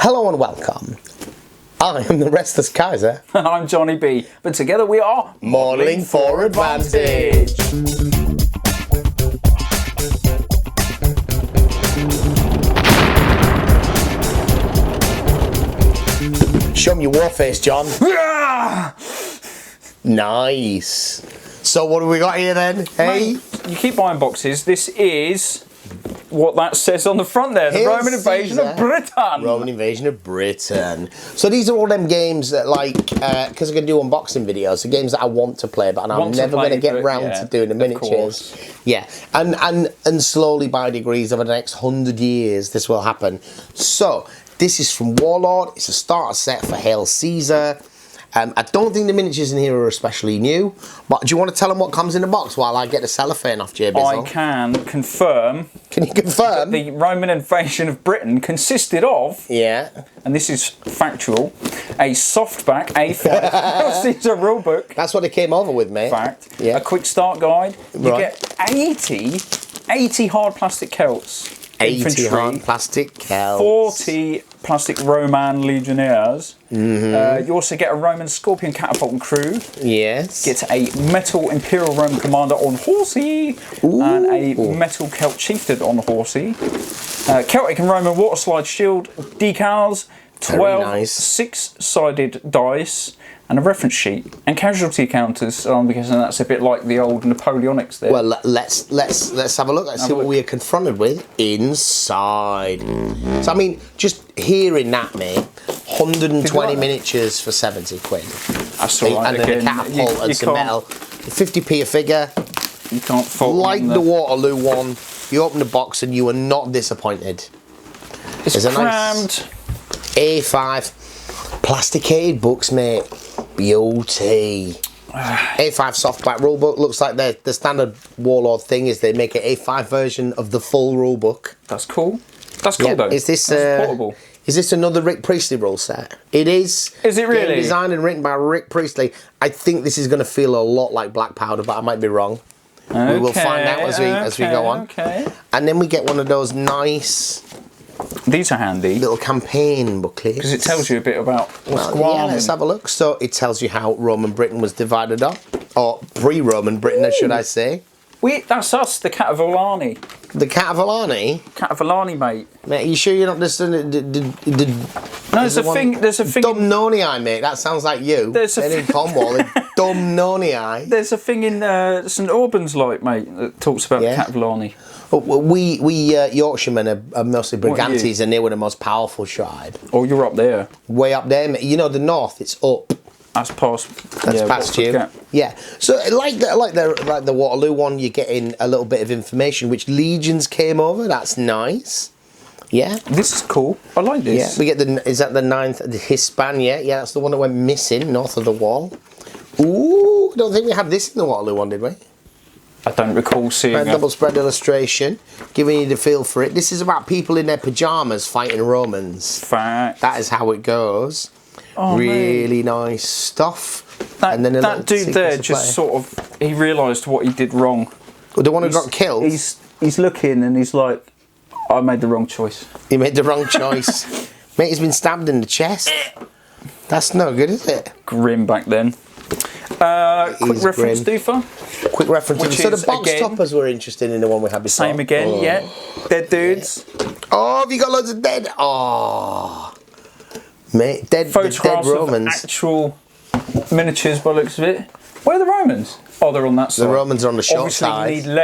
Hello and welcome. I am the Restless Kaiser. I'm Johnny B. But together we are Modelling for Advantage. Show me your war face, John. Nice. So what have we got here then? Hey? Mate, you keep buying boxes. This is what that says on the front there. The Roman invasion of Britain. Roman invasion of Britain. So these are all them games that, like, because I'm going to do unboxing videos, the games that I want to play, but I'm never going to get round to doing the miniatures. Yeah, and slowly by degrees over the next 100 years this will happen. So this is from Warlord. It's a starter set for Hail Caesar. I don't think the miniatures in here are especially new, but do you want to tell them what comes in the box while I get the cellophane off J Bizzle? I can confirm. Can you confirm? The Roman invasion of Britain consisted of, yeah, and this is factual, a softback A5 Caesar rulebook. That's what it came over with, mate. Fact. Yeah. A quick start guide. You get 80 hard plastic celts. 80 hard plastic celts. 40 plastic Roman legionnaires. You also get a Roman scorpion catapult and crew. Yes. Get a metal Imperial Roman commander on horsey. Ooh. And a metal Celt chieftain on horsey. Celtic and Roman water slide shield decals. 12 six-sided dice. And a reference sheet and casualty counters, because that's a bit like the old Napoleonics there. Well, let's have a look. Let's see what we are confronted with inside. So I mean, just hearing that, mate, 120 miniatures for 70 quid. That's all right. And then a catapult and some metal. 50p a figure. You can't fault like the Waterloo one. You open the box and you are not disappointed. It's There's crammed. A nice A5 plasticated books, mate. Beauty. A5 softback rulebook. Looks like the standard Warlord thing is they make an A5 version of the full rulebook. That's cool. That's cool though. Is this portable? Is this another Rick Priestley rule set? It is. Is it really? Designed and written by Rick Priestley. I think this is going to feel a lot like Black Powder, but I might be wrong. Okay, we will find out as we go on. Okay. And then we get one of those nice. These are handy. Little campaign booklets. Because it tells you a bit about what's going on. Yeah, let's have a look. So it tells you how Roman Britain was divided up. Or pre-Roman Britain, should I say. That's us, the Catavolani. The Catavolani? Catavolani, mate. Mate, are you sure you're not just... No, there's a thing in... Dumnonii, mate. That sounds like you. There's a in Cornwall. Dumnonii. There's a thing in St Albans, like, mate, that talks about the Catavolani. We Yorkshiremen are mostly Brigantes, and they were the most powerful tribe. Oh, you're up there. Way up there, mate. You know, the north, it's up. That's past. That's past you. Yeah. So like the Waterloo one, you're getting a little bit of information. Which legions came over? That's nice. Yeah. This is cool. I like this. Yeah. We get is that the 9th? The Hispania. Yeah, that's the one that went missing north of the wall. Ooh, I don't think we had this in the Waterloo one, did we? I don't recall seeing a double spread illustration, giving you the feel for it. This is about people in their pyjamas fighting Romans. Fact. That is how it goes. Oh, really nice stuff. And then that dude there just sort of, he realised what he did wrong. Well, the one who got killed? He's looking and he's like, I made the wrong choice. He made the wrong choice. Mate, he's been stabbed in the chest. That's no good, is it? Grim back then. Quick reference, Doofer. Quick reference. So the box toppers were interested in the one we had before. Same again, yeah. Dead dudes. Yeah. Oh, have you got loads of dead? Oh. Mate, dead Romans. Of actual miniatures by the looks of it. Where are the Romans? Oh, they're on that side. The Romans are on the short side. Obviously, you need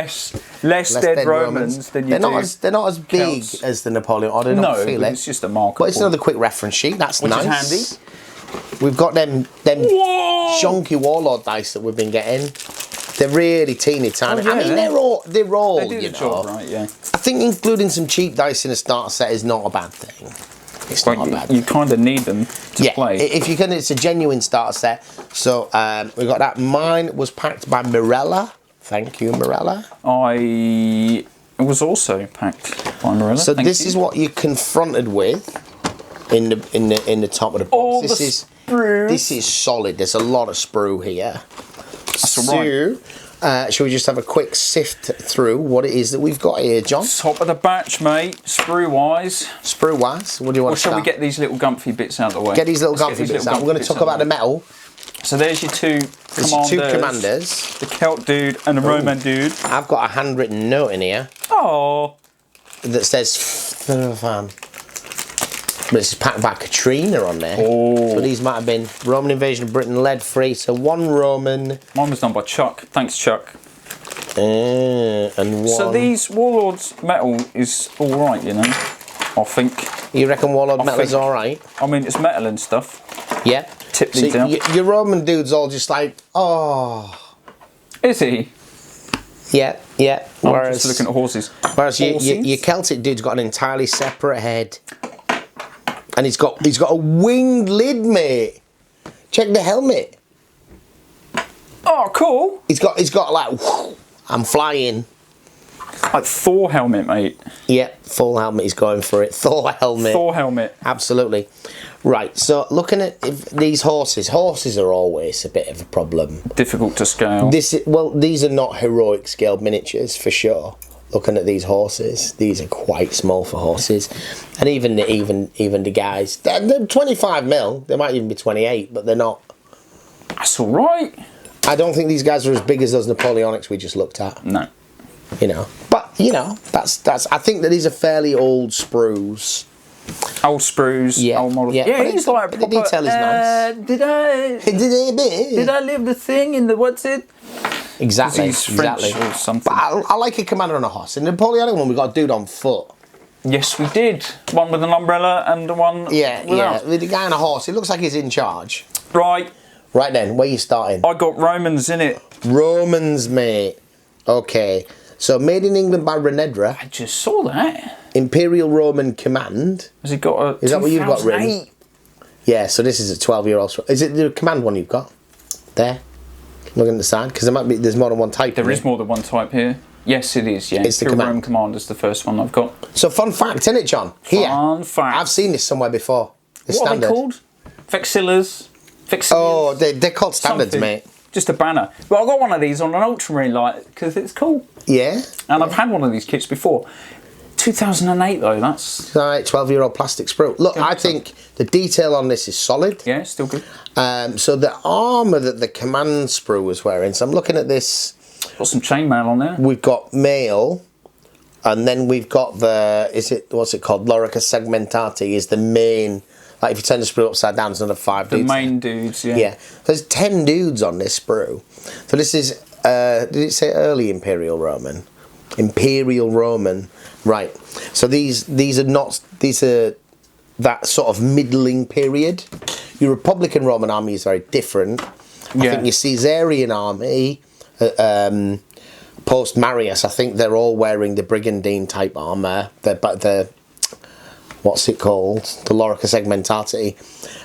less dead Romans than you do. They're not as big as the Napoleon. I don't feel it. It's just a marker. But it's another quick reference sheet. That's nice. Which is handy. We've got them chunky Warlord dice that we've been getting. They're really teeny tiny. Oh, yeah, I mean, they're all they do you the job, right? Yeah. I think including some cheap dice in a starter set is not a bad thing. It's not a bad thing. You kind of need them to play. If you can, it's a genuine starter set. So we got that. Mine was packed by Mirella. Thank you, Mirella. It was also packed by Mirella. So this is what you're confronted with in the top of the box. All sprues. This is solid. There's a lot of sprue here. That's right. Shall we just have a quick sift through what it is that we've got here, John? Top of the batch, mate. Sprue-wise. Sprue-wise? What do you want to start? Or shall we get these little gumpy bits out of the way? Get these little gumpy bits out. We're going to talk about the metal. So there's your two commanders. The Celt dude and the Roman dude. I've got a handwritten note in here. Oh. That says fan. But it's packed by Katrina on there. Oh. So these might have been Roman invasion of Britain, lead free. So one Roman. Mine was done by Chuck. Thanks, Chuck. And one. So these Warlord's metal is all right, you know. I think. You reckon Warlord metal is all right? I mean, it's metal and stuff. Yeah. Tip these out. Your Roman dude's all just like, oh. Is he? Yeah, yeah. I'm just looking at horses. Whereas your Celtic dude's got an entirely separate head. And he's got a winged lid, mate. Check the helmet. Oh, cool. He's got like, whoosh, I'm flying. Like Thor helmet, mate. Yeah, full helmet. He's going for it. Thor helmet. Thor helmet. Absolutely. Right. So looking at these horses are always a bit of a problem. Difficult to scale. These are not heroic scaled miniatures for sure. Looking at these horses, these are quite small for horses, and even the guys, they're 25 mil. They might even be 28, but they're not. That's all right. I don't think these guys are as big as those Napoleonics we just looked at. No. You know, but you know, that's. I think that these are fairly old sprues. Old sprues, yeah, old models. Yeah, he's like the detail is nice. Did I live the thing in the what's it? Exactly, French or something. But I like a commander on a horse. In the Napoleonic one, we got a dude on foot. Yes, we did. One with an umbrella and the one without. With the guy on a horse, it looks like he's in charge. Right. Right then, where are you starting? I got Romans in it. Romans, mate. Okay. So, made in England by Renedra. I just saw that. Imperial Roman Command. Has he got a... Is that what you've got written? Yeah, so this is a 12-year-old. Is it the Command one you've got? There? Looking at the side? Because there's more than one type. There is more than one type here. Yes, it is, yeah. It's the Roman Commander's the first one I've got. So, fun fact, isn't it, John? Here. Fun fact. I've seen this somewhere before. It's what standard. Are they called? Vexillas? Oh, they're called standards, something. Mate. Just a banner. Well, I got one of these on an Ultramarine light because it's cool. Yeah. And I've had one of these kits before. 2008 though, that's... Right, 12-year-old plastic sprue. Look, I think the detail on this is solid. Yeah, it's still good. So the armour that the command sprue was wearing, so I'm looking at this... Got some chainmail on there. We've got mail, and then we've got what's it called? Lorica segmentati is the main... Like if you turn the sprue upside down, it's another 5 dudes. The main dudes, yeah. Yeah. There's 10 dudes on this sprue. So this is, did it say early Imperial Roman? Imperial Roman. Right. So these are that sort of middling period. Your Republican Roman army is very different. I think your Caesarian army, post Marius, I think they're all wearing the Brigandine type armour. The what's it called? The Lorica segmentati.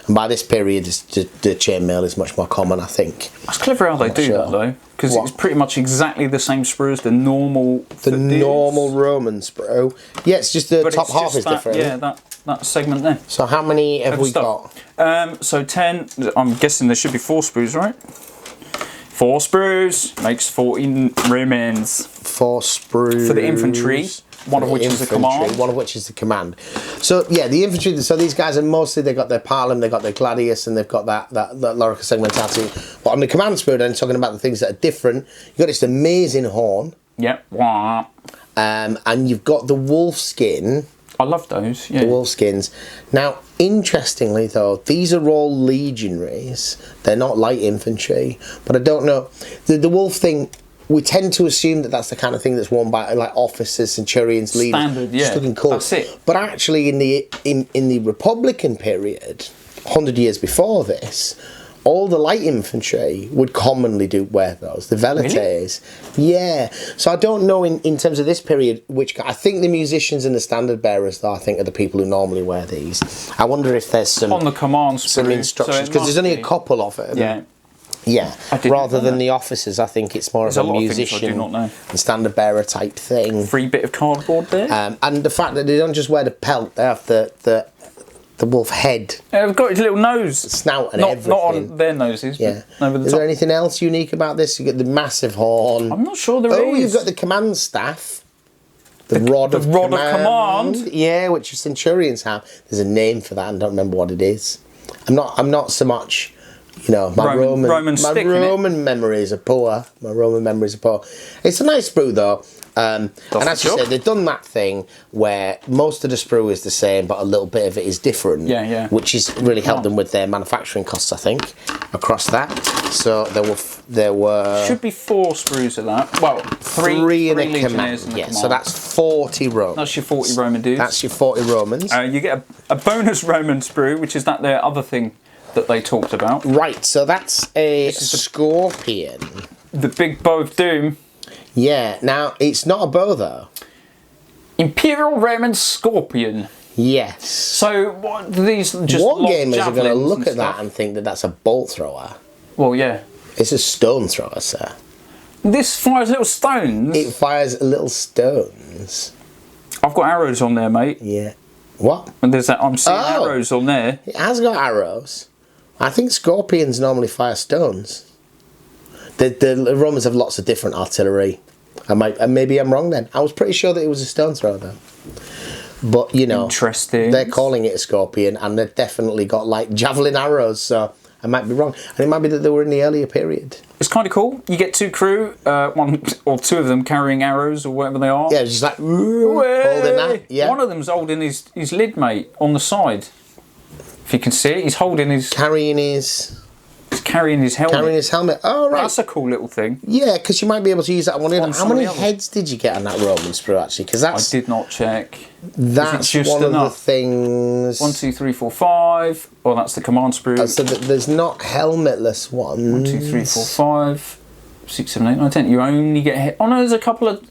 And by this period, the chainmail is much more common, I think. That's clever how they do that, though. Because it's pretty much exactly the same sprue as the normal... The normal Roman sprue. Yeah, it's just the top half is different. Yeah, that segment there. So how many have we got? So 10, I'm guessing there should be 4 sprues, right? 4 sprues makes 14 Romans. 4 sprues. For the infantry. One of which is the command. One of which is the command. So yeah, the infantry. So these guys are mostly they got their Parlem, they got their Gladius, and they've got that Lorica segmentati. But on the command sprue, then talking about the things that are different, you've got this amazing horn. Yep. And you've got the wolf skin. I love those. Yeah. The wolf skins. Now, interestingly though, these are all legionaries. They're not light infantry. But I don't know the wolf thing. We tend to assume that that's the kind of thing that's worn by like officers, centurions, leaders. Standard, yeah. Just looking cool. That's it. But actually, in the Republican period, 100 years before this, all the light infantry would commonly wear those. The velites, really? Yeah. So I don't know in terms of this period, which I think the musicians and the standard bearers, though, I think are the people who normally wear these. I wonder if there's some on the command some instructions because there's only a couple of them. Yeah. Yeah, rather than the officers, I think it's more of a musician and standard bearer type thing. Free bit of cardboard there. And the fact that they don't just wear the pelt, they have the The wolf head. Yeah, they've got his little nose. Snout and everything. Not on their noses. Yeah. But over the Is top. there anything else unique about this? You get the massive horn. I'm not sure there is. Oh, you've got the command staff. The rod of command. Yeah, which centurions have. There's a name for that, and I don't remember what it is. I'm not so much, you know, my Roman memories are poor. My Roman memories are poor. It's a nice sprue though. And as you said, they've done that thing where most of the sprue is the same, but a little bit of it is different. Yeah. Which has really helped them with their manufacturing costs, I think, across that. So there were should be 4 sprues of that. Well, three in a command. Yeah, so that's 40 Romans. That's your 40 Roman dudes. That's your 40 Romans. You get a bonus Roman sprue, which is their other thing that they talked about. Right, so that's a scorpion. The big bow of doom. Yeah, now it's not a bow though. Imperial Roman Scorpion. Yes. So what do these just Wargamers are going to look at that and think that that's a bolt thrower. Well, yeah. It's a stone thrower, sir. This fires little stones. It fires little stones. I've got arrows on there, mate. Yeah. What? And there's that. I'm seeing arrows on there. It has got arrows. I think scorpions normally fire stones. The Romans have lots of different artillery. Maybe I'm wrong then. I was pretty sure that it was a stone thrower though. But you know, interesting. They're calling it a scorpion, and they've definitely got like javelin arrows. So I might be wrong, and it might be that they were in the earlier period. It's kind of cool. You get 2 crew, 1 or 2 of them carrying arrows or whatever they are. Yeah, it's just like holding that. Yeah. One of them's holding his lid, mate, on the side. If you can see it, he's holding his. He's carrying his helmet. Carrying his helmet. Oh, right. That's a cool little thing. Yeah, because you might be able to use that one. How many heads did you get on that Roman sprue, actually? Because I did not check. That's one of the things. 1, 2, 3, 4, 5. Oh, that's the command sprue. So there's not helmetless ones. 1, 2, 3, 4, 5, 6, 7, 8, 9, 10. You only get. Oh no, there's a couple of.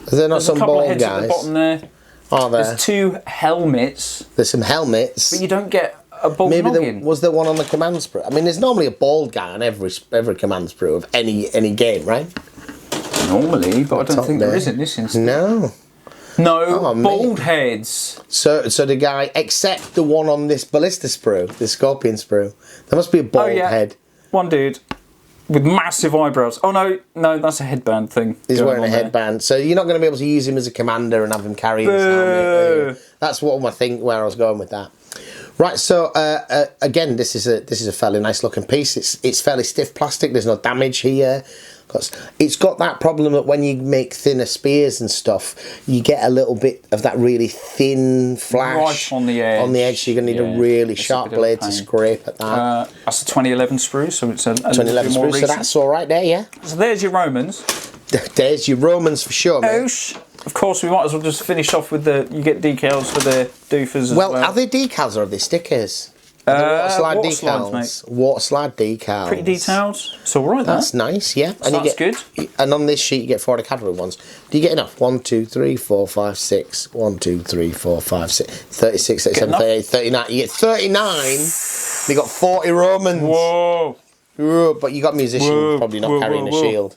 Is there not some bald heads guys at the bottom there? Are there? There's 2 helmets. There's some helmets. But you don't get a bald Maybe was there one on the command sprue? I mean, there's normally a bald guy on every command sprue of any game, right? Normally, but I don't think there is in this instance. No. No, bald heads. So the guy, except the one on this ballista sprue, the scorpion sprue, there must be a bald head. One dude with massive eyebrows. Oh no, that's a headband thing. He's wearing a headband, so you're not going to be able to use him as a commander and have him carry his helmet. That's what where I was going with that. Right, so again, this is a fairly nice looking piece. It's fairly stiff plastic. There's no damage here. It's got that problem that when you make thinner spears and stuff, you get a little bit of that really thin flash right on the edge. On the edge, so you're going to need a really sharp blade to scrape at that. That's a 2011 sprue, so it's a 2011 sprue. So that's all right there, yeah. So there's your Romans. There's your Romans for sure, mate. Of course, we might as well just finish off with you get decals for the doofers as well. Are they decals or are they stickers? Water slide decals. Water slide decals. Pretty detailed. It's all right. That's nice, yeah. And that's good. And on this sheet, you get 40 cavalry ones. Do you get enough? 1, 2, 3, 4, 5, 6. 1, 2, 3, 4, 5, 6. 36, 37, 38, 39. You get 39. You got 40 Romans. Whoa. But you got musicians probably not carrying a shield.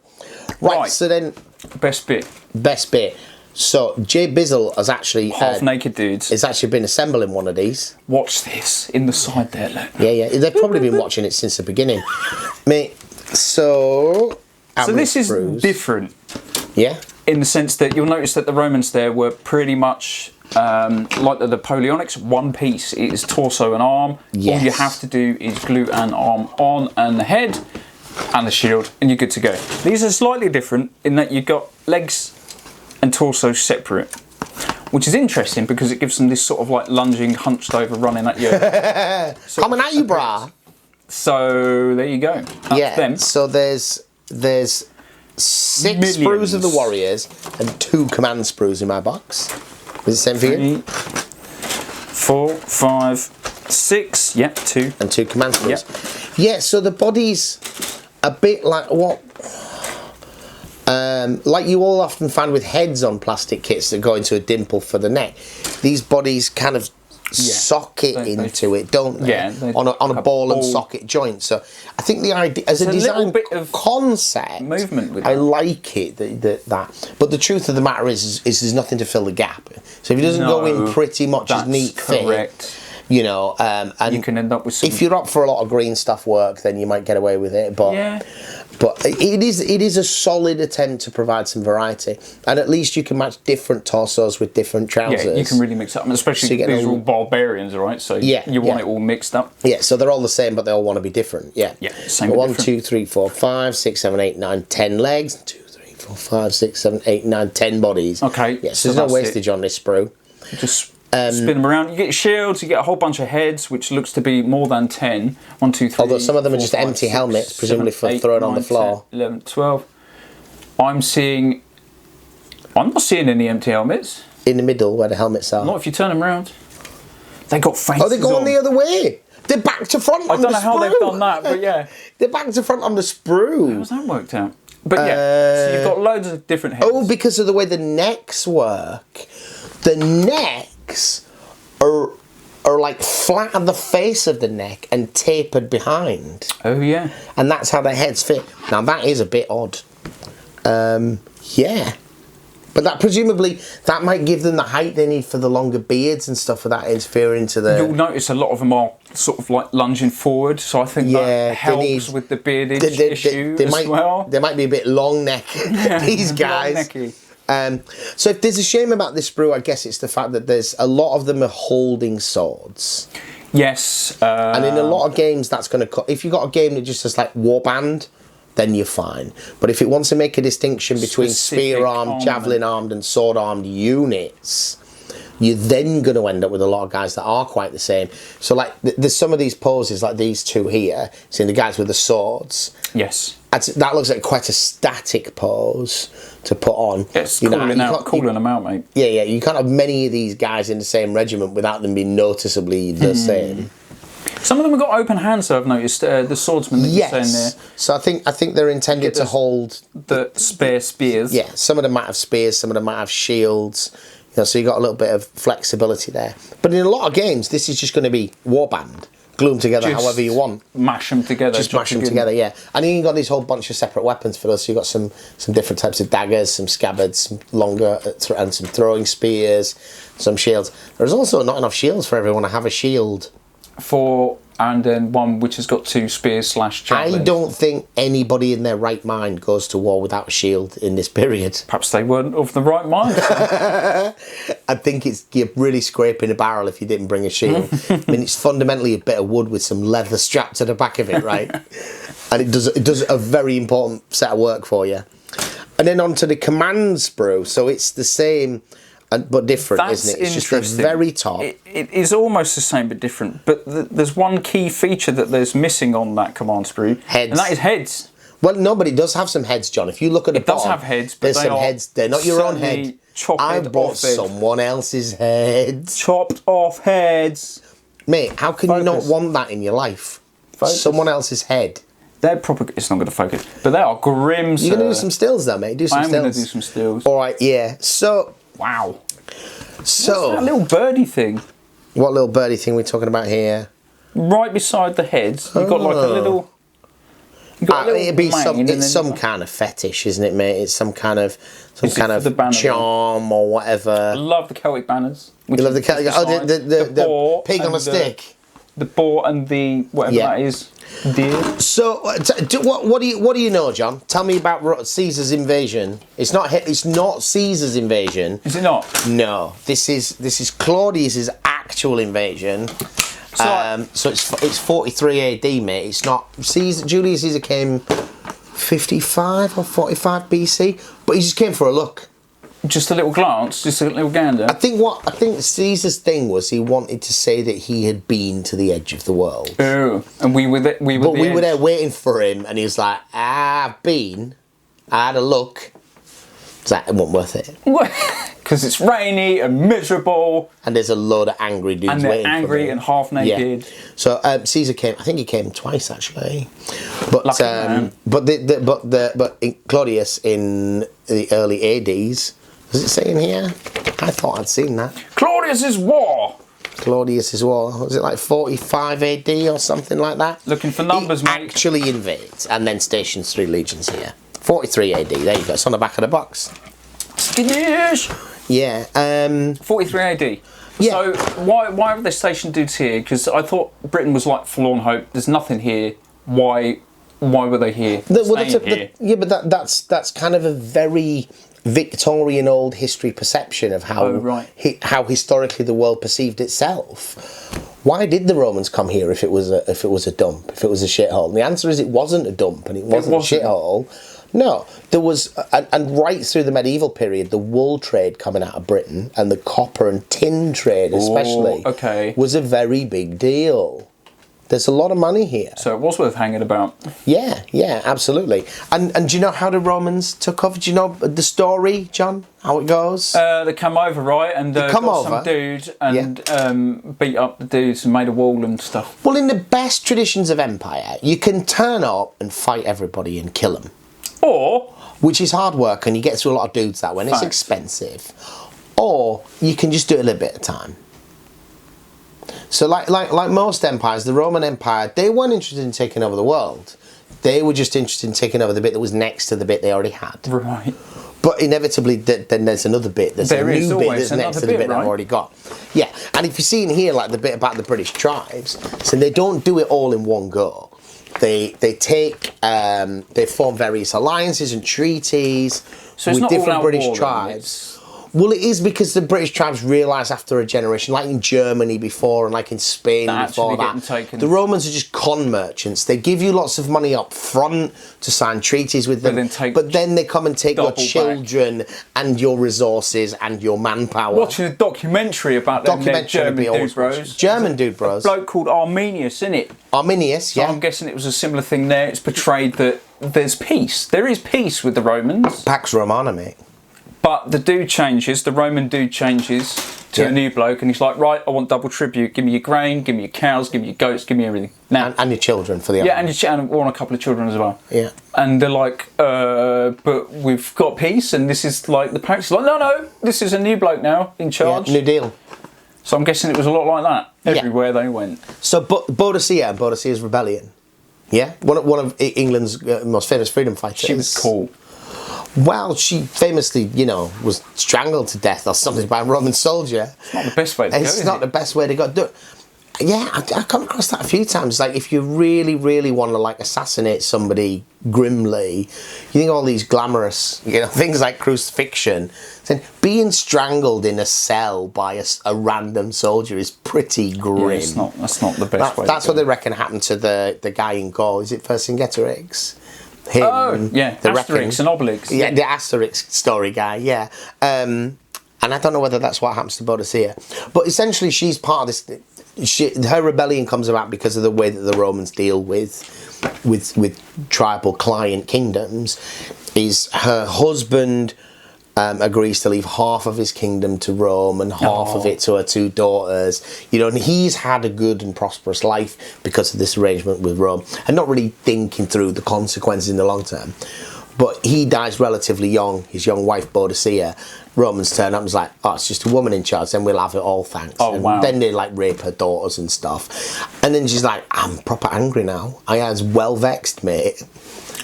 Right, so then. Best bit. So Jay Bizzle has actually half naked dudes. It's actually been assembling one of these. Watch this in the side there, look. Yeah. They've probably been watching it since the beginning, mate. So this is different. Yeah. In the sense that you'll notice that the Romans there were pretty much like the Napoleonics, one piece. It is torso and arm. Yes. All you have to do is glue an arm on and the head and the shield, and you're good to go. These are slightly different in that you've got legs and torso separate, which is interesting because it gives them this sort of like lunging, hunched over, running at you. Coming at you, brah. So there you go. That's them. So there's 6 sprues of the warriors and 2 command sprues in my box. Is it the same for you? 4, 5, 6. Yep, 2. And 2 command sprues. Yep. Yeah. So the body's a bit like what. Like you all often find with heads on plastic kits that go into a dimple for the neck, these bodies kind of socket into it, don't they? Yeah, on a ball and socket joint. So I think the idea as a design bit of concept movement with I like it that. But the truth of the matter is there's nothing to fill the gap. So if it doesn't go in pretty much as neat fit, You know, and you can end up with some... If you're up for a lot of green stuff work, then you might get away with it. But yeah. But it is a solid attempt to provide some variety, and at least you can match different torsos with different trousers. Yeah, you can really mix up, especially so these are all barbarians, right? So you want it all mixed up. Yeah, so they're all the same, but they all want to be different. Yeah, same. 1, 2, 3, 4, 5, 6, 7, 8, 9, 10 legs. 2, 3, 4, 5, 6, 7, 8, 9, 10 bodies. Okay. Yeah, so there's no wastage on this sprue. Just spin them around. You get shields, you get a whole bunch of heads, which looks to be more than 10. 1, 2, 3. Although some of them are just empty helmets, presumably for throwing on the floor. 10, 11, 12. I'm not seeing any empty helmets. In the middle where the helmets are. Not if you turn them around. They got faces. Oh, they're going the other way. They're back to front on the sprue. I don't know how they've done that, but yeah. They're back to front on the sprue. How's that worked out? But yeah, so you've got loads of different heads. Oh, because of the way the necks work. The necks are like flat at the face of the neck and tapered behind. Oh yeah. And that's how their heads fit. Now that is a bit odd. Yeah. But that presumably that might give them the height they need for the longer beards and stuff without interfering to the... You'll notice a lot of them are sort of like lunging forward, so I think that helps with the beardage issue as well. They might be a bit long neck, these guys. Long necky. So if there's a shame about this sprue, I guess it's the fact that there's a lot of them are holding swords. Yes. And in a lot of games, that's going to... If you've got a game that just says like warband, then you're fine. But if it wants to make a distinction between spear-armed, javelin-armed and sword-armed units, you're then going to end up with a lot of guys that are quite the same. So like there's some of these poses, like these two here, seeing the guys with the swords. Yes. That looks like quite a static pose to put on. Yes, calling them out, mate. Yeah, you can't have many of these guys in the same regiment without them being noticeably the same. Some of them have got open hands, though, I've noticed. The swordsman that you're saying there. So I think they're intended to hold... The spare spears. Yeah, some of them might have spears, some of them might have shields. You know, so you've got a little bit of flexibility there. But in a lot of games, this is just going to be warband. Glue them together however you want. Mash them together. Just mash them together, yeah. And then you've got this whole bunch of separate weapons for us. So you've got some different types of daggers, some scabbards, some longer, and some throwing spears, some shields. There's also not enough shields for everyone to have a shield. And then one which has got 2 spears / javelins. I don't think anybody in their right mind goes to war without a shield in this period. Perhaps they weren't of the right mind. I think you're really scraping a barrel if you didn't bring a shield. I mean, it's fundamentally a bit of wood with some leather strapped to the back of it, right? And it does a very important set of work for you. And then onto the command sprue. So it's the same... but different, isn't it? It's just the very top. It is almost the same but different. But there's one key feature that there's missing on that command sprue. Heads. And that is heads. Well, no, but it does have some heads, John. If you look at the bottom, it does have heads, but there's some heads. They're not your own head. I bought someone else's heads. Chopped off heads. Mate, how can you not want that in your life? Someone else's head. They're probably... It's not going to focus. But they are grim, You're going to do some stills, though, mate. Do some stills. I'm going to do some stills. All right, yeah. So... Wow. So... What's that little birdie thing? What little birdie thing we're talking about here? Right beside the heads, you've got like a little... It'd be some kind of fetish, isn't it, mate? It's some kind of charm or whatever. I love the Celtic banners. You love the Celtic... Oh, the pig on a stick. The boar and the whatever that is. Deer. So, what do you know, John? Tell me about Caesar's invasion. It's not Caesar's invasion. Is it not? No. This is Claudius's actual invasion. So it's 43 AD, mate. It's not Julius Caesar came 55 or 45 BC, but he just came for a look. Just a little glance, just a little gander. I think Caesar's thing was he wanted to say that he had been to the edge of the world. Oh, and we were there waiting for him, and he was like, I've been, I had a look. It's like, it wasn't worth it. Because it's rainy and miserable. And there's a load of angry dudes waiting for him. And they're angry and half naked. Yeah. So Caesar came. I think he came twice actually. But Claudius in the early ADs. Does it say in here? I thought I'd seen that. Claudius's War. Claudius's War. Was it like 45 AD or something like that? Looking for numbers, mate. Actually invades and then stations 3 legions here. 43 AD. There you go. It's on the back of the box. Skittish. Yeah. 43 AD. So why have they stationed dudes here? Because I thought Britain was like forlorn hope. There's nothing here. Why were they here? Yeah, but that's kind of a very Victorian old history perception of how how historically the world perceived itself. Why did the Romans come here if it was a dump, if it was a shithole? And the answer is it wasn't a dump and it wasn't a shithole. No, there was, and right through the medieval period, the wool trade coming out of Britain and the copper and tin trade especially was a very big deal. There's a lot of money here. So it was worth hanging about. Yeah, absolutely. And do you know how the Romans took over? Do you know the story, John? How it goes? They come over, right? And got some dude and beat up the dudes and made a wall and stuff. Well, in the best traditions of empire, you can turn up and fight everybody and kill them. Or... which is hard work and you get through a lot of dudes that way and it's expensive. Or you can just do it a little bit at a time. So like most empires, the Roman Empire, they weren't interested in taking over the world. They were just interested in taking over the bit that was next to the bit they already had. Right. But inevitably, then there's another bit. There's a new bit that's next to the bit they've already got. Yeah, and if you see in here, like the bit about the British tribes, so they don't do it all in one go. They form various alliances and treaties with different British tribes. Well, it is because the British tribes realised after a generation, like in Germany before and like in Spain before that, the Romans are just con merchants. They give you lots of money up front to sign treaties with them, but then they come and take your children and your resources and your manpower. Watching a documentary about them German dude bros. German dude bros. A bloke called Arminius, innit? Arminius, yeah. So I'm guessing it was a similar thing there. It's portrayed that there's peace. There is peace with the Romans. Pax Romana, mate. But the dude changes, the Roman dude changes to a new bloke and he's like, right, I want double tribute. Give me your grain, give me your cows, give me your goats, give me everything. Now, and your children for the army. Yeah, and I want a couple of children as well. Yeah. And they're like, but we've got peace and this is like, the parents are like, no, this is a new bloke now in charge. Yeah, new deal. So I'm guessing it was a lot like that everywhere they went. So Boadicea and Boadicea's rebellion. Yeah? One of England's most famous freedom fighters. She was cool. Well, she famously, was strangled to death or something by a Roman soldier. It's not the best way to go, It's not the best way to go. Yeah, I come across that a few times. Like, if you really, really want to, like, assassinate somebody grimly, you think all these glamorous, things like crucifixion, then being strangled in a cell by a random soldier is pretty grim. Yeah, that's not the best way That's what they reckon happened to the guy in Gaul. Is it Vercingetorix? The Asterix and Obelix. Yeah, the Asterix story guy, yeah. And I don't know whether that's what happens to Boadicea. But essentially, she's part of this. Her rebellion comes about because of the way that the Romans deal with tribal client kingdoms. Is her husband agrees to leave half of his kingdom to Rome and half of it to her two daughters. And he's had a good and prosperous life because of this arrangement with Rome and not really thinking through the consequences in the long term. But he dies relatively young, his young wife Boadicea. Romans turn up and is like, oh, it's just a woman in charge, then we'll have it all, thanks. And then they like rape her daughters and stuff. And then she's like, I'm proper angry now. I was well vexed, mate.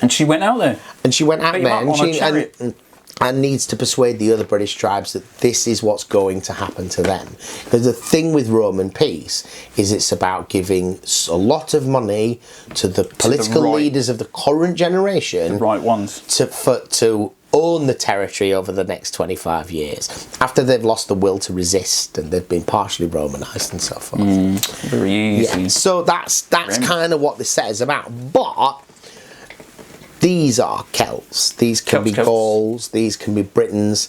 And she went out there. And she went out there and needs to persuade the other British tribes that this is what's going to happen to them. Because the thing with Roman peace is it's about giving a lot of money to the political leaders of the current generation. The right ones. To own the territory over the next 25 years. After they've lost the will to resist and they've been partially Romanised and so forth. Very easy. Yeah, so that's kind of what this set is about. But these are Celts. These can be Gauls. These can be Britons.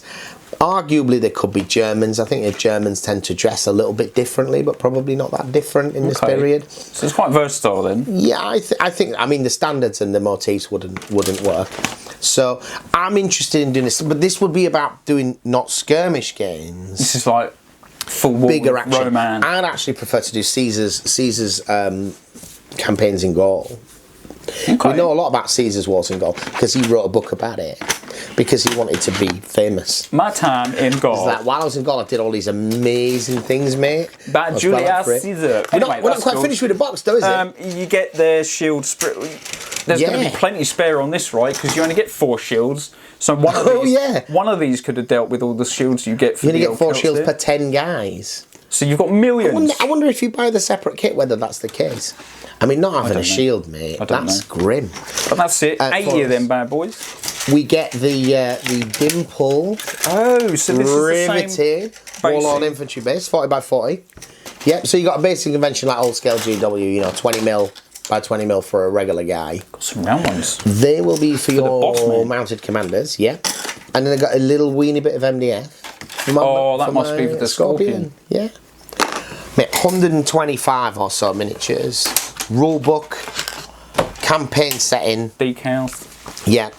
Arguably, they could be Germans. I think the Germans tend to dress a little bit differently, but probably not that different in this period. So it's quite versatile then. Yeah, I think. I mean, the standards and the motifs wouldn't work. So I'm interested in doing this, but this would be about doing not skirmish games. This is like full bigger action. Romance. I'd actually prefer to do Caesar's campaigns in Gaul. Okay. We know a lot about Caesar's wars in Gaul because he wrote a book about it because he wanted to be famous. My time in Gaul. Like, while I was in Gaul, I did all these amazing things, mate. About Julius Caesar. Anyway, we're not quite finished with the box, though, is it? You get the shield. There's going to be plenty spare on this, right? Because you only get 4 shields. So one of these could have dealt with all the shields you get for you only get 4 shields per 10 guys. So you've got millions. I wonder if you buy the separate kit, whether that's the case. I mean, not having a shield, mate. That's grim. But that's it. 80 of them bad boys. We get the dimple. Oh, so this riveted is the same Warlord infantry base, 40 by 40. Yep. So you got a basic convention like old scale GW. You know, 20 mil by 20 mil for a regular guy. Got some round ones. They will be for your mounted commanders. Yeah. And then I got a little weeny bit of MDF. That must be for the Scorpion. Yeah. Mate, 125 or so miniatures. Rulebook. Campaign setting. Decals. Yeah.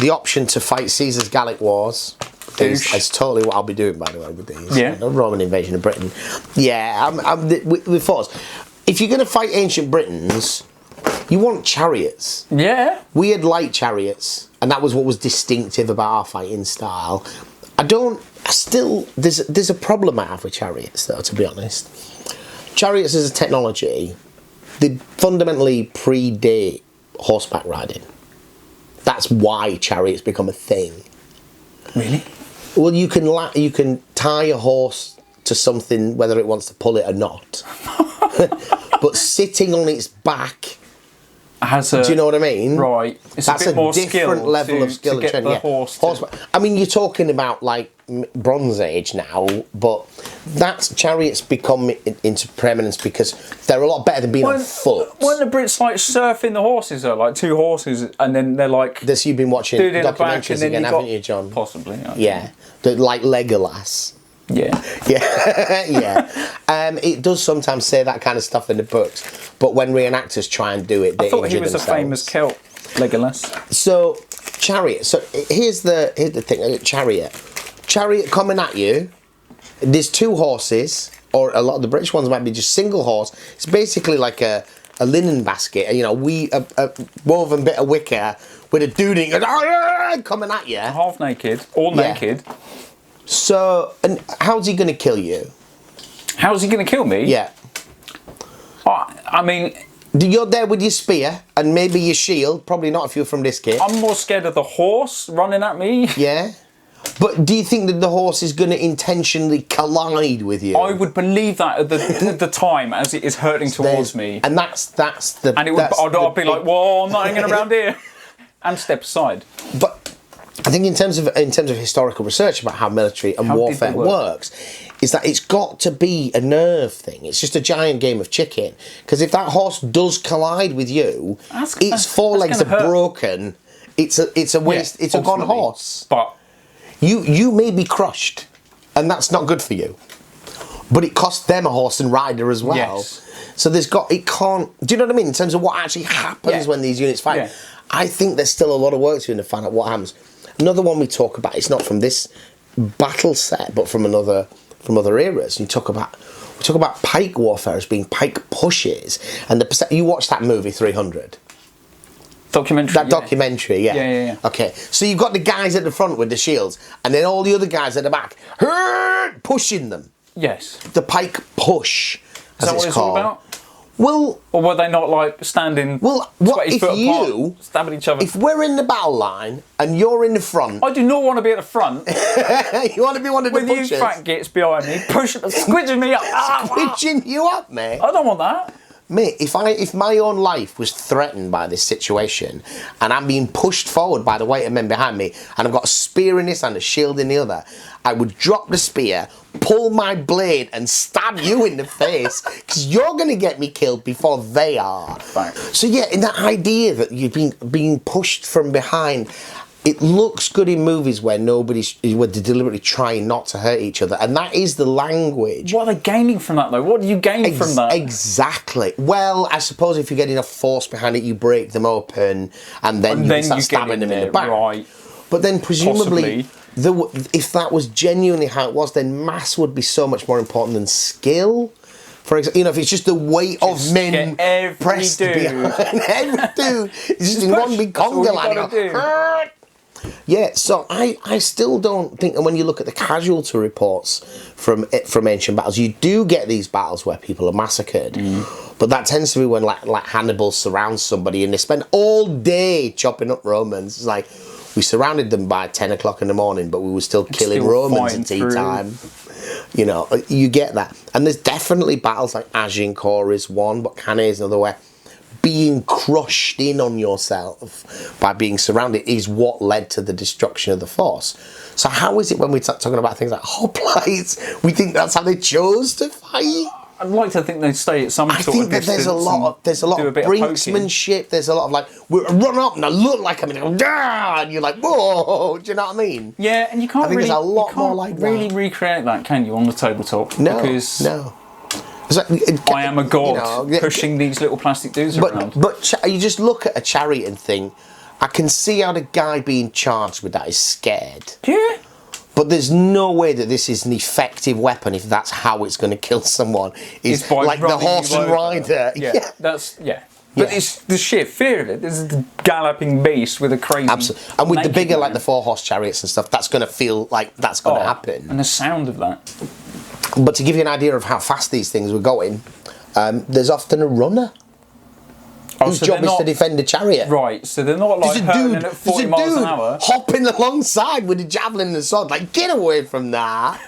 The option to fight Caesar's Gallic Wars. Is totally what I'll be doing, by the way, with these. Yeah. The Roman invasion of Britain. Yeah, with force. If you're going to fight ancient Britons, you want chariots. Yeah. We had light chariots, and that was what was distinctive about our fighting style. There's a problem I have with chariots, though, to be honest. Chariots as a technology, they fundamentally predate horseback riding. That's why chariots become a thing. Really? Well, you can tie a horse to something, whether it wants to pull it or not. But sitting on its back, do you know what I mean? Right. That's a different level of skill and training. I mean, you're talking about like Bronze Age now, but that's chariots become into preeminence because they're a lot better than being on foot. Weren't the Brits like surfing the horses though, like two horses, and then they're like? This you've been watching documentaries again, haven't you, John? Possibly. Yeah, like Legolas. Yeah. Yeah. It does sometimes say that kind of stuff in the books, but when reenactors try and do it, they thought he injure was themselves. a famous Celt, Legolas. So, chariot. So here's the thing. Chariot coming at you. There's two horses, or a lot of the British ones might be just single horse. It's basically like a linen basket. You know, a woven bit of wicker with a dude coming at you, half naked, all naked. So, and how's he going to kill you? How's he going to kill me? Yeah. I mean, you're there with your spear and maybe your shield. Probably not if you're from this kit. I'm more scared of the horse running at me. Yeah. But do you think that the horse is going to intentionally collide with you? I would believe that at the time as it is hurtling towards me. And that's the. And I'd be like, "Whoa, I'm not hanging around here," and step aside. But I think in terms of historical research about how military and warfare works, is that it's got to be a nerve thing. It's just a giant game of chicken. Because if that horse does collide with you, its four legs are broken. It's a waste. It's a gone horse. But you may be crushed, and that's not good for you. But it costs them a horse and rider as well. Yes. So it can't. Do you know what I mean in terms of what actually happens when these units fight? Yeah. I think there's still a lot of work to do to find out what happens. Another one we talk about, it's not from this battle set, but from other eras. We talk about pike warfare as being pike pushes, and you watch that movie 300. Documentary. That documentary, yeah. Yeah. Okay, so you've got the guys at the front with the shields, and then all the other guys at the back pushing them. Yes. The pike push, as it's called. All about? Well, or were they not like standing? Well, what if apart, stabbing each other? If we're in the battle line and you're in the front, I do not want to be at the front. You want to be one of the pushers. With you fat gits behind me, squidging me up, squidging you up, mate. I don't want that. Mate, if my own life was threatened by this situation and I'm being pushed forward by the weight of men behind me and I've got a spear in this and a shield in the other, I would drop the spear, pull my blade and stab you in the face because you're going to get me killed before they are. Right. So yeah, in that idea that you're being pushed from behind, it looks good in movies where they're deliberately trying not to hurt each other, and that is the language. What are they gaining from that, though? What do you gain from that? Exactly. Well, I suppose if you get enough force behind it, you break them open, and then you can start stabbing them in the back. Right. But then presumably, if that was genuinely how it was, then mass would be so much more important than skill. For example, if it's just the weight of men pressed behind every dude, it's just in one big conga line. Yeah, so I still don't think, and when you look at the casualty reports from ancient battles, you do get these battles where people are massacred, but that tends to be when like Hannibal surrounds somebody and they spend all day chopping up Romans. It's like, we surrounded them by 10 o'clock in the morning, but we were still killing Romans at tea time. You know, you get that. And there's definitely battles like Agincourt is one, but Cannae is another, where being crushed in on yourself by being surrounded is what led to the destruction of the force. So how is it when we start talking about things like hoplites, we think that's how they chose to fight? I'd like to think they stay at some sort of distance. I think that there's a lot of brinksmanship. There's a lot of like, we run up and I look like I'm in and you're like, whoa, do you know what I mean? Yeah, and you can't really, there's a lot more like really recreate that, can you, on the tabletop? No, because no. I am a god pushing these little plastic dudes around. But you just look at a chariot and think, I can see how the guy being charged with that is scared. Yeah. But there's no way that this is an effective weapon if that's how it's going to kill someone. It's like the horse and rider. Yeah, But it's the sheer fear of it. This is the galloping beast with a crazy... Absolutely. And with the bigger, like the 4-horse chariots and stuff, that's going to feel like that's going to happen. And the sound of that. But to give you an idea of how fast these things were going, there's often a runner whose job is to defend a chariot. Right, so they're not like hurling at 40 miles an hour. Hopping alongside with a javelin and a sword, like, get away from that.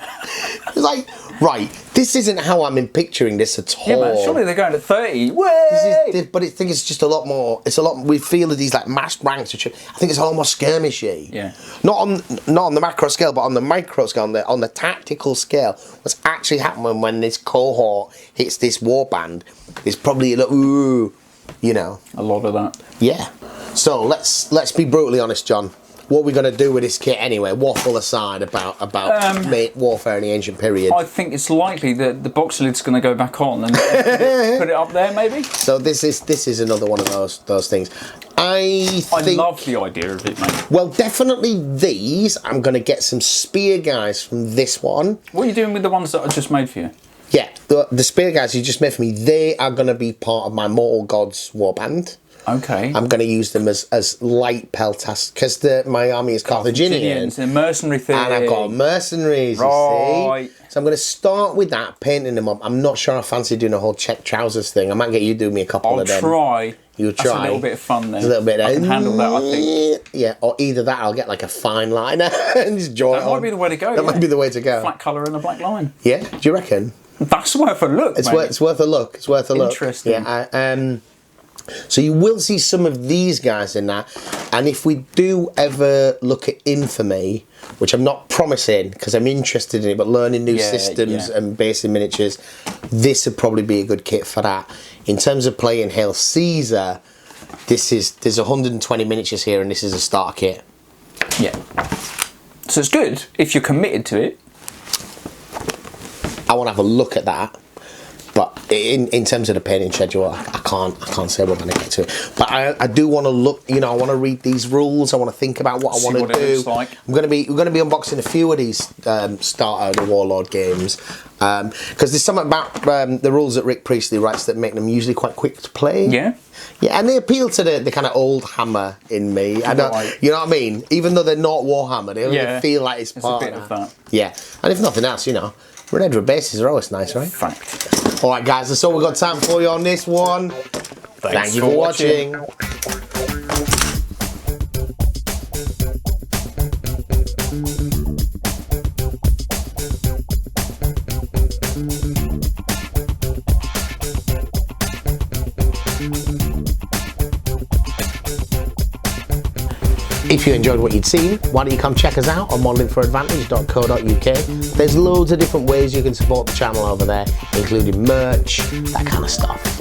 It's like, right, this isn't how I'm picturing this at all. Yeah, man, surely they're going at 30. But I think it's just a lot more, we feel of these like massed ranks, which I think it's a lot more skirmishy. Yeah. Not on the macro scale, but on the micro scale, on the tactical scale. What's actually happening when this cohort hits this warband is probably a little, ooh, you know. A lot of that. Yeah. So let's be brutally honest, John. What are we going to do with this kit anyway? Waffle aside about warfare in the ancient period. I think it's likely that the box lid's going to go back on and put it up there, maybe. So this is another one of those things. I love the idea of it, mate. Well, definitely these. I'm going to get some spear guys from this one. What are you doing with the ones that I just made for you? Yeah, the spear guys you just made for me, they are going to be part of my Mortal Gods warband. Okay. I'm going to use them as light peltas because my army is Carthaginian. They're mercenary thing. And I've got mercenaries, you see. So I'm going to start with that, painting them up. I'm not sure I fancy doing a whole check trousers thing. I might get you to do me a couple of them. I'll try. You'll try. That's a little bit of fun then. A little bit. I can handle that, I think. Yeah, or either that, I'll get like a fine liner and just join it on. That might be the way to go. That might be the way to go. Flat colour and a black line. Yeah, do you reckon? That's worth a look, it's worth a look. It's worth a look. Interesting. Yeah. So you will see some of these guys in that, and if we do ever look at Infamy, which I'm not promising because I'm interested in it, but learning new systems and basic miniatures, this would probably be a good kit for that. In terms of playing Hail Caesar, there's 120 miniatures here, and this is a starter kit. Yeah. So it's good if you're committed to it. I want to have a look at that. But in terms of the painting schedule, I can't say we're going to get to it. But I do want to look. You know, I want to read these rules. I want to think about what I want to do. Like. We're going to be unboxing a few of these starter the Warlord games because there's something about the rules that Rick Priestley writes that make them usually quite quick to play. Yeah. Yeah, and they appeal to the kind of old hammer in me. You know what I mean? Even though they're not Warhammer, they feel like it's part a bit of that. Yeah, and if nothing else, you know, red bases are always nice, right? Fact. Alright guys, that's all we've got time for you on this one. Thank you for watching. If you enjoyed what you'd seen, why don't you come check us out on modelingforadvantage.co.uk. There's loads of different ways you can support the channel over there, including merch, that kind of stuff.